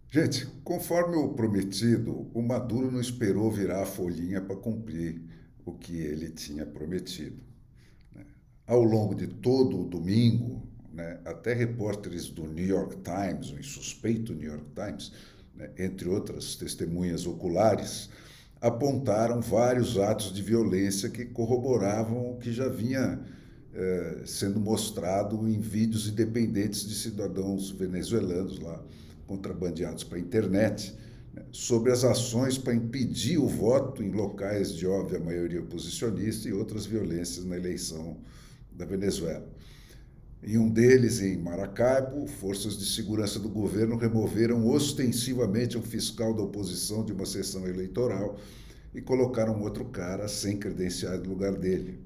Gente, conforme o prometido, o Maduro não esperou virar a folhinha para cumprir o que ele tinha prometido. Ao longo de todo o domingo, né, até repórteres do New York Times, o insuspeito New York Times, né, entre outras testemunhas oculares, apontaram vários atos de violência que corroboravam o que já vinha sendo mostrado em vídeos independentes de cidadãos venezuelanos lá, contrabandeados para a internet, né, sobre as ações para impedir o voto em locais de óbvia maioria oposicionista e outras violências na eleição da Venezuela. Em um deles, em Maracaibo, forças de segurança do governo removeram ostensivamente um fiscal da oposição de uma sessão eleitoral e colocaram outro cara sem credenciais no lugar dele.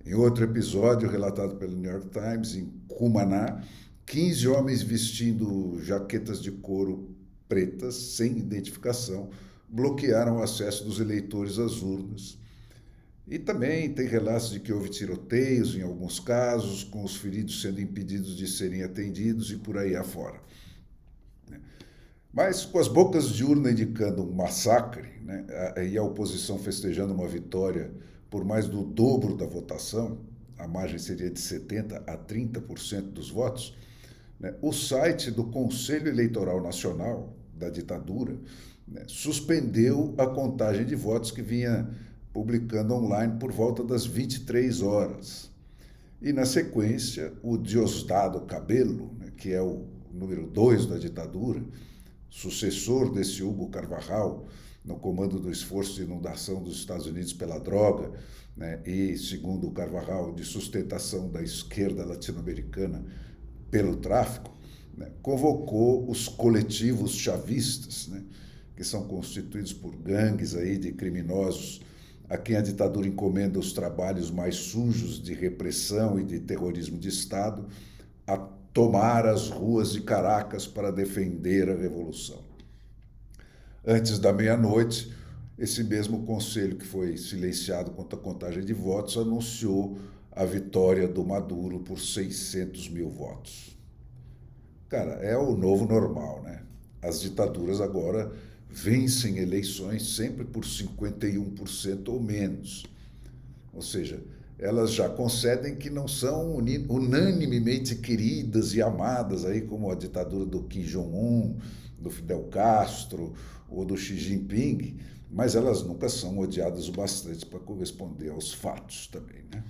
Em outro episódio, relatado pelo New York Times, em Cumaná, 15 homens vestindo jaquetas de couro pretas, sem identificação, bloquearam o acesso dos eleitores às urnas. E também tem relatos de que houve tiroteios em alguns casos, com os feridos sendo impedidos de serem atendidos e por aí afora. Mas com as bocas de urna indicando um massacre, né, e a oposição festejando uma vitória por mais do dobro da votação, a margem seria de 70% a 30% dos votos, né, o site do Conselho Eleitoral Nacional da ditadura, né, suspendeu a contagem de votos que vinha publicando online por volta das 23 horas. E, na sequência, o Diosdado Cabello, né, que é o número 2 da ditadura, sucessor desse Hugo Carvajal, no comando do esforço de inundação dos Estados Unidos pela droga, né, e, segundo o Carvajal, de sustentação da esquerda latino-americana pelo tráfico, né, convocou os coletivos chavistas, né, que são constituídos por gangues aí de criminosos a quem a ditadura encomenda os trabalhos mais sujos de repressão e de terrorismo de Estado, a tomar as ruas de Caracas para defender a revolução. Antes da meia-noite, esse mesmo conselho que foi silenciado quanto à contagem de votos anunciou a vitória do Maduro por 600 mil votos. Cara, é o novo normal, né? As ditaduras agora vencem eleições sempre por 51% ou menos. Ou seja, elas já concedem que não são unanimemente queridas e amadas, aí como a ditadura do Kim Jong-un, do Fidel Castro ou do Xi Jinping, mas elas nunca são odiadas o bastante para corresponder aos fatos também, né?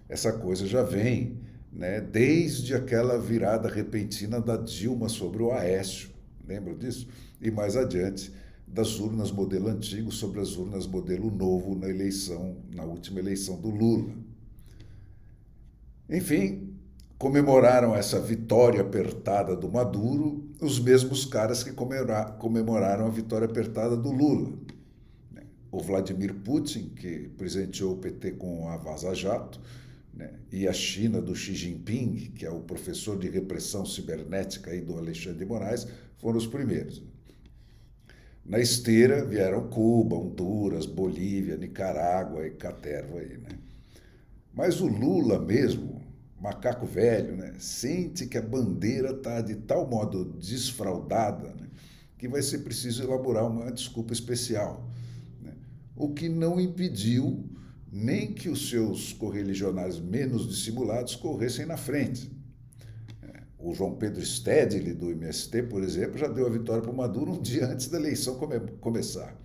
Essa coisa já vem, né, desde aquela virada repentina da Dilma sobre o Aécio, lembra disso? E mais adiante, das urnas modelo antigo sobre as urnas modelo novo na última eleição do Lula. Enfim, comemoraram essa vitória apertada do Maduro os mesmos caras que comemoraram a vitória apertada do Lula. O Vladimir Putin, que presenteou o PT com a Vaza Jato, né, e a China do Xi Jinping, que é o professor de repressão cibernética aí do Alexandre de Moraes, foram os primeiros. Na esteira vieram Cuba, Honduras, Bolívia, Nicarágua e caterva aí, né? Mas o Lula mesmo, macaco velho, né, sente que a bandeira está de tal modo desfraldada, né, que vai ser preciso elaborar uma desculpa especial, né? O que não impediu nem que os seus correligionários menos dissimulados corressem na frente. O João Pedro Stedley, do MST, por exemplo, já deu a vitória para o Maduro um dia antes da eleição começar,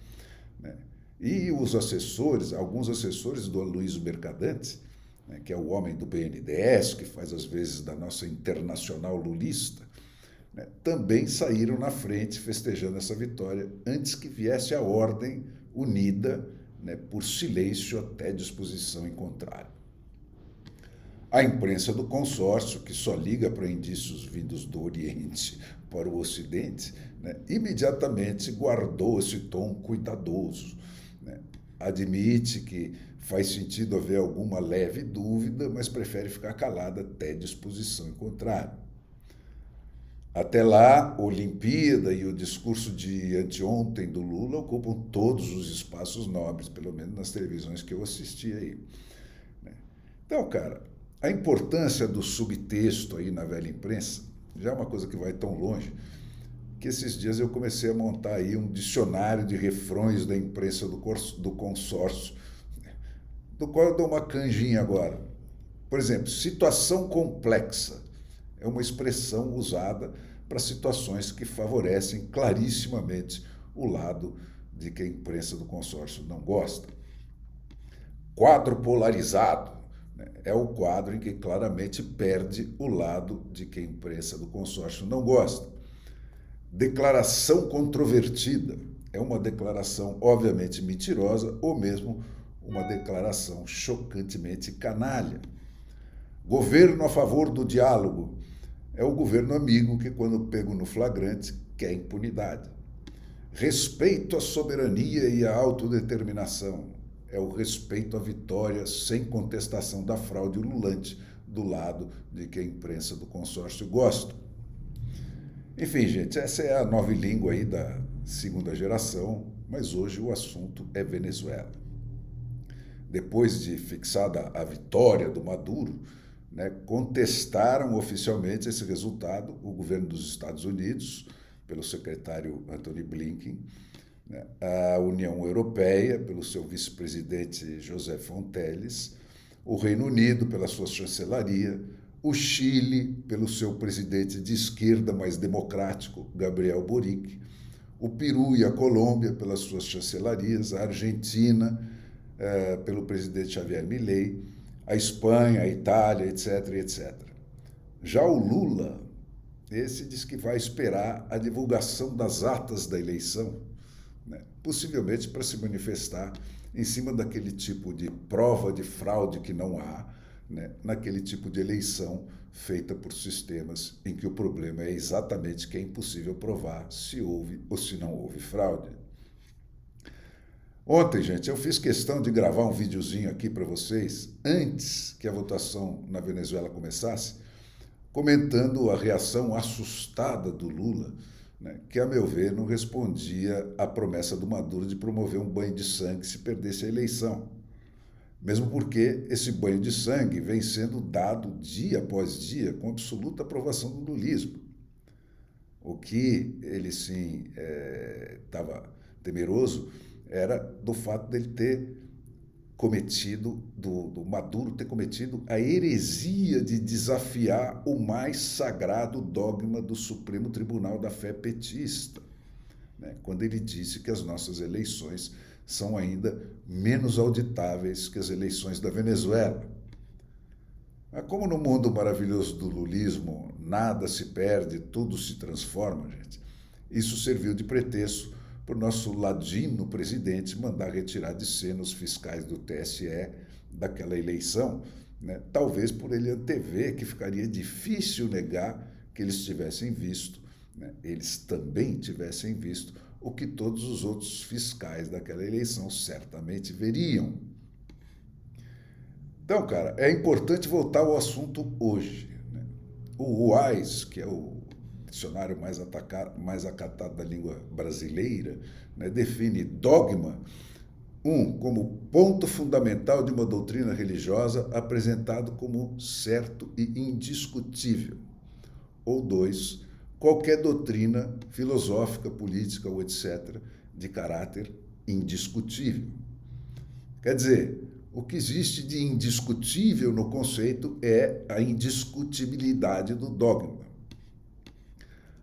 né? E os assessores, alguns assessores do Aloysio Mercadante, né, que é o homem do BNDES, que faz às vezes da nossa internacional lulista, né, também saíram na frente festejando essa vitória antes que viesse a ordem unida, né, por silêncio até disposição em contrário. A imprensa do consórcio, que só liga para indícios vindos do Oriente para o Ocidente, né, imediatamente guardou esse tom cuidadoso, né? Admite que faz sentido haver alguma leve dúvida, mas prefere ficar calada até disposição em contrário. Até lá, a Olimpíada e o discurso de anteontem do Lula ocupam todos os espaços nobres, pelo menos nas televisões que eu assisti aí. Então, cara, a importância do subtexto aí na velha imprensa já é uma coisa que vai tão longe que esses dias eu comecei a montar aí um dicionário de refrões da imprensa do consórcio, do qual eu dou uma canjinha agora. Por exemplo, situação complexa é uma expressão usada para situações que favorecem clarissimamente o lado de que a imprensa do consórcio não gosta. Quadro polarizado, né, é o quadro em que claramente perde o lado de que a imprensa do consórcio não gosta. Declaração controvertida é uma declaração obviamente mentirosa ou mesmo uma declaração chocantemente canalha. Governo a favor do diálogo é o governo amigo que, quando pego no flagrante, quer impunidade. Respeito à soberania e à autodeterminação é o respeito à vitória sem contestação da fraude ululante do lado de que a imprensa do consórcio gosta. Enfim, gente, essa é a nova língua aí da segunda geração, mas hoje o assunto é Venezuela. Depois de fixada a vitória do Maduro, né, contestaram oficialmente esse resultado o governo dos Estados Unidos, pelo secretário Antony Blinken, né, a União Europeia, pelo seu vice-presidente José Fonteles, o Reino Unido, pela sua chancelaria, o Chile, pelo seu presidente de esquerda mais democrático, Gabriel Boric, o Peru e a Colômbia, pelas suas chancelarias, a Argentina, pelo presidente Javier Milei, a Espanha, a Itália, etc, etc. Já o Lula, esse diz que vai esperar a divulgação das atas da eleição, né, possivelmente para se manifestar em cima daquele tipo de prova de fraude que não há, né, naquele tipo de eleição feita por sistemas em que o problema é exatamente que é impossível provar se houve ou se não houve fraude. Ontem, gente, eu fiz questão de gravar um videozinho aqui para vocês, antes que a votação na Venezuela começasse, comentando a reação assustada do Lula, né, que, a meu ver, não respondia à promessa do Maduro de promover um banho de sangue se perdesse a eleição. Mesmo porque esse banho de sangue vem sendo dado dia após dia com absoluta aprovação do lulismo. O que ele, sim, estava temeroso era do fato dele ter cometido, do Maduro ter cometido a heresia de desafiar o mais sagrado dogma do Supremo Tribunal da Fé petista, né, quando ele disse que as nossas eleições são ainda menos auditáveis que as eleições da Venezuela. Mas como no mundo maravilhoso do lulismo nada se perde, tudo se transforma, gente, isso serviu de pretexto para o nosso ladino presidente mandar retirar de cena os fiscais do TSE daquela eleição, né? Talvez por ele antever que ficaria difícil negar que eles tivessem visto, né? Eles também tivessem visto o que todos os outros fiscais daquela eleição certamente veriam. Então, cara, é importante voltar ao assunto hoje, né? O WAIS, que é o dicionário mais acatado da língua brasileira, né, define dogma, como ponto fundamental de uma doutrina religiosa apresentado como certo e indiscutível. Ou 2, qualquer doutrina filosófica, política ou etc., de caráter indiscutível. Quer dizer, o que existe de indiscutível no conceito é a indiscutibilidade do dogma.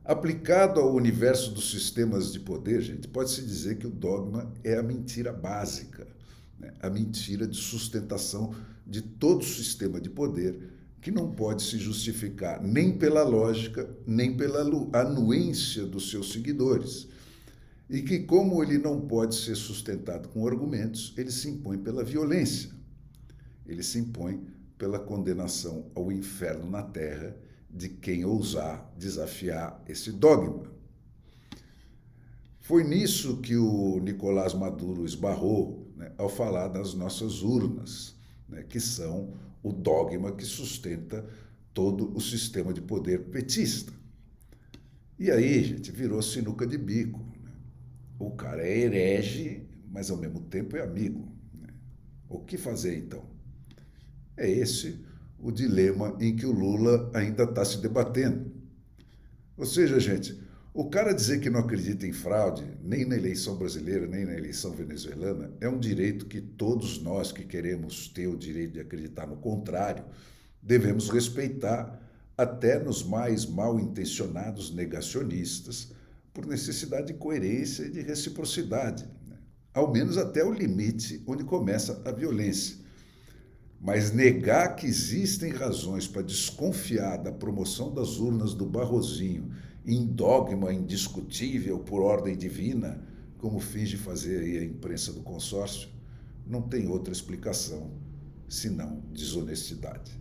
Aplicado ao universo dos sistemas de poder, gente, pode-se dizer que o dogma é a mentira básica, né? A mentira de sustentação de todo sistema de poder, que não pode se justificar nem pela lógica, nem pela anuência dos seus seguidores. E que, como ele não pode ser sustentado com argumentos, ele se impõe pela violência. Ele se impõe pela condenação ao inferno na terra de quem ousar desafiar esse dogma. Foi nisso que o Nicolás Maduro esbarrou, né, ao falar das nossas urnas, né, que são o dogma que sustenta todo o sistema de poder petista. E aí, gente, virou sinuca de bico. Né? O cara é herege, mas ao mesmo tempo é amigo. Né? O que fazer então? É esse o dilema em que o Lula ainda está se debatendo. Ou seja, gente, O cara dizer que não acredita em fraude, nem na eleição brasileira, nem na eleição venezuelana, é um direito que todos nós que queremos ter o direito de acreditar no contrário, devemos respeitar até nos mais mal intencionados negacionistas, por necessidade de coerência e de reciprocidade, né? Ao menos até o limite onde começa a violência. Mas negar que existem razões para desconfiar da promoção das urnas do Barrosinho em dogma indiscutível por ordem divina, como finge fazer aí a imprensa do consórcio, não tem outra explicação senão desonestidade.